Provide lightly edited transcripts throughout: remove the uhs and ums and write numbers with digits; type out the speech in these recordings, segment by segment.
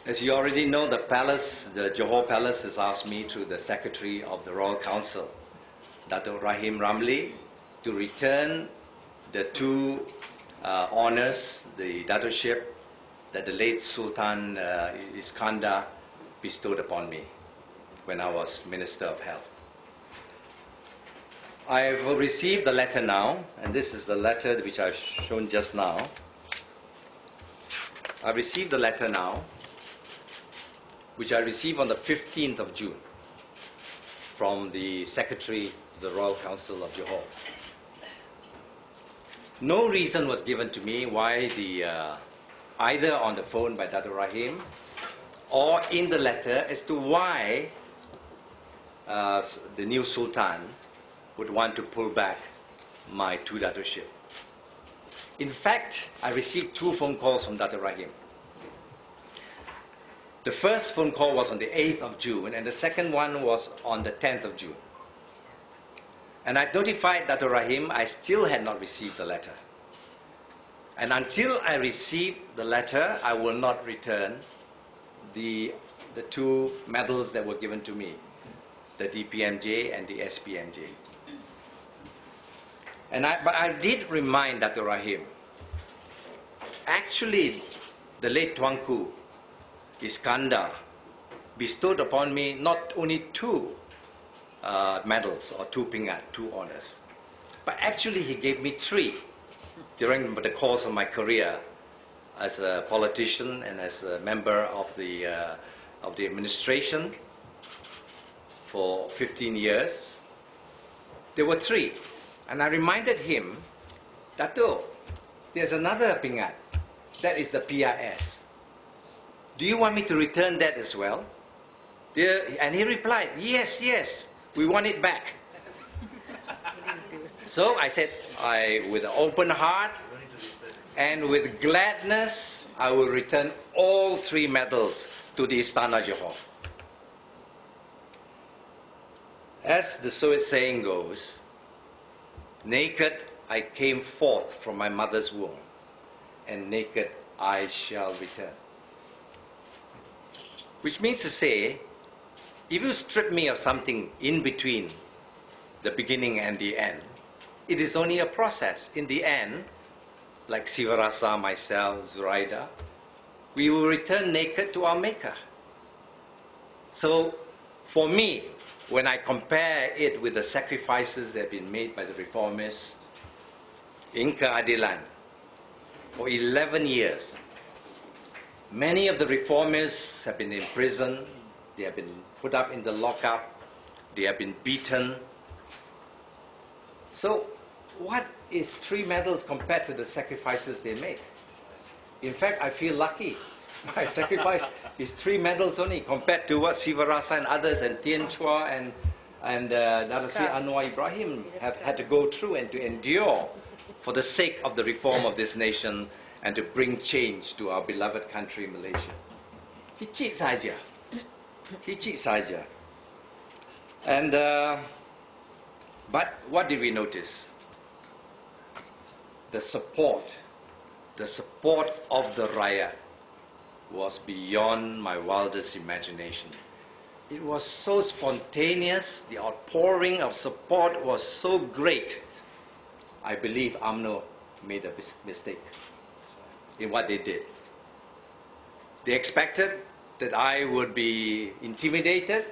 As you already know, the palace, the Johor Palace, has asked me through the Secretary of the Royal Council, Abdul Rahim Ramly, to return the two honours, the dattaship that the late Sultan Iskandar bestowed upon me when I was Minister of Health. I have received the letter now, and this is the letter which I've shown just now. I've received the letter now, which I received on the 15th of June from the Secretary of the Royal Council of Johor. No reason was given to me why either on the phone by Abdul Rahim or in the letter as to why the new Sultan would want to pull back my two dattaship. In fact, I received two phone calls from Abdul Rahim. The first phone call was on the 8th of June, and the second one was on the 10th of June. And I notified Abdul Rahim I still had not received the letter. And until I receive the letter, I will not return the two medals that were given to me, the DPMJ and the SPMJ. But I did remind Abdul Rahim, actually, the late Tuanku Iskandar bestowed upon me not only two medals or two pingat, two honours, but actually he gave me three during the course of my career as a politician and as a member of the administration for 15 years. There were three. And I reminded him, Dato, there's another pingat. That is the PRS. Do you want me to return that as well? And he replied, yes, yes, we want it back. So I said, with an open heart and with gladness, I will return all three medals to the Istana Johor. As the Soviet saying goes, naked I came forth from my mother's womb, and naked I shall return. Which means to say, if you strip me of something in between the beginning and the end, it is only a process. In the end, like Sivarasa, myself, Zuraida, we will return naked to our Maker. So, for me, when I compare it with the sacrifices that have been made by the reformists in Keadilan for 11 years, many of the reformists have been imprisoned, they have been put up in the lockup, they have been beaten. So, what is three medals compared to the sacrifices they make? In fact, I feel lucky. My sacrifice is three medals only compared to what Sivarasa and others and Tien Chua and Dato Sri Anwar Ibrahim have had to go through and to endure for the sake of the reform of this nation and to bring change to our beloved country, Malaysia. Kecil saja. Kecil saja. And, but what did we notice? The support of the Rakyat was beyond my wildest imagination. It was so spontaneous, the outpouring of support was so great. I believe UMNO made a mistake in what they did. They expected that I would be intimidated.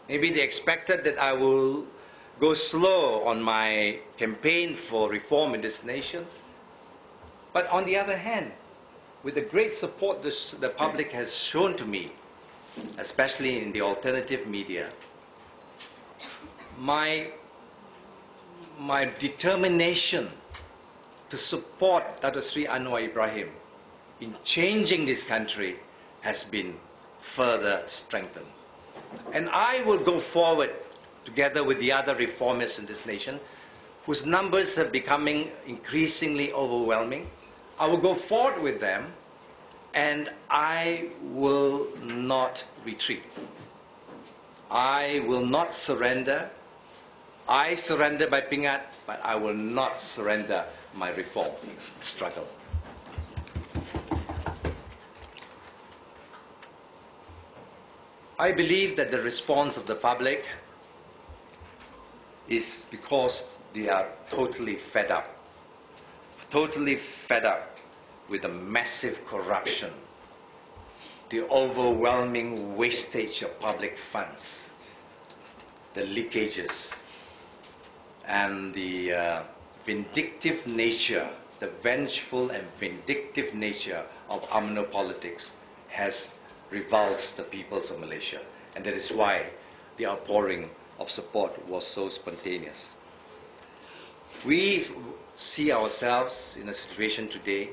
Maybe they expected that I will go slow on my campaign for reform in this nation. But on the other hand, with the great support the public has shown to me, especially in the alternative media, my determination to support Dato Sri Anwar Ibrahim in changing this country has been further strengthened. And I will go forward together with the other reformists in this nation, whose numbers are becoming increasingly overwhelming. I will go forward with them, and I will not retreat. I will not surrender. I surrender by pingat, but I will not surrender my reform struggle. I believe that the response of the public is because they are totally fed up with the massive corruption, the overwhelming wastage of public funds, the leakages, and the vindictive nature, the vengeful and vindictive nature of UMNO politics has revulsed the peoples of Malaysia. And that is why the outpouring of support was so spontaneous. We see ourselves in a situation today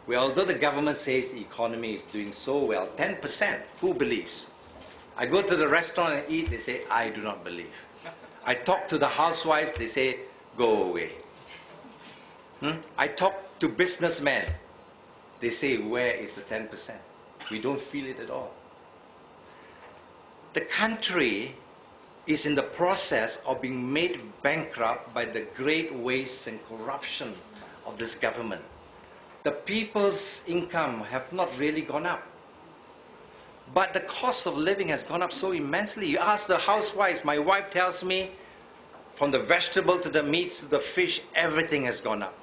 where, although the government says the economy is doing so well, 10%, who believes? I go to the restaurant and eat, they say, I do not believe. I talk to the housewives, they say, go away. I talk to businessmen, they say, where is the 10%? We don't feel it at all. The country is in the process of being made bankrupt by the great waste and corruption of this government. The people's income have not really gone up. But the cost of living has gone up so immensely. You ask the housewives, my wife tells me, from the vegetable to the meats to the fish, everything has gone up.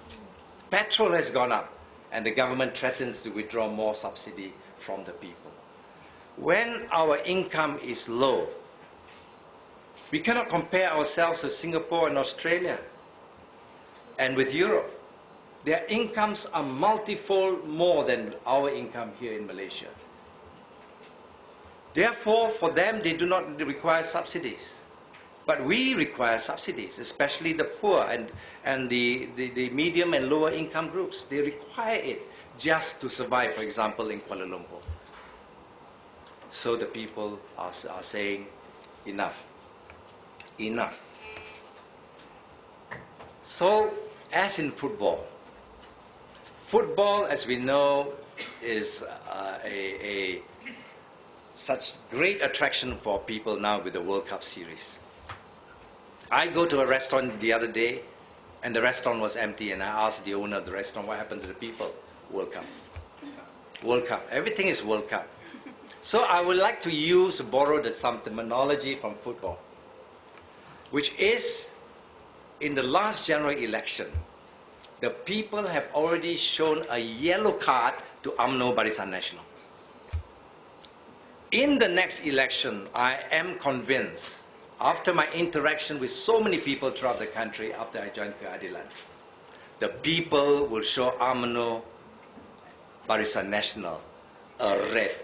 Petrol has gone up, and the government threatens to withdraw more subsidy from the people. When our income is low, we cannot compare ourselves with Singapore and Australia and with Europe. Their incomes are multifold more than our income here in Malaysia. Therefore, for them, they do not require subsidies. But we require subsidies, especially the poor and the medium and lower income groups. They require it just to survive, for example, in Kuala Lumpur. So the people are saying, enough. Enough. So, as in football, as we know, is such great attraction for people now with the World Cup series. I go to a restaurant the other day, and the restaurant was empty, and I asked the owner of the restaurant, what happened to the people? World Cup. World Cup. Everything is World Cup. So I would like to borrow some terminology from football, which is, in the last general election, the people have already shown a yellow card to UMNO Barisan Nasional. In the next election, I am convinced, after my interaction with so many people throughout the country after I joined Keadilan, the people will show UMNO Barisan Nasional a red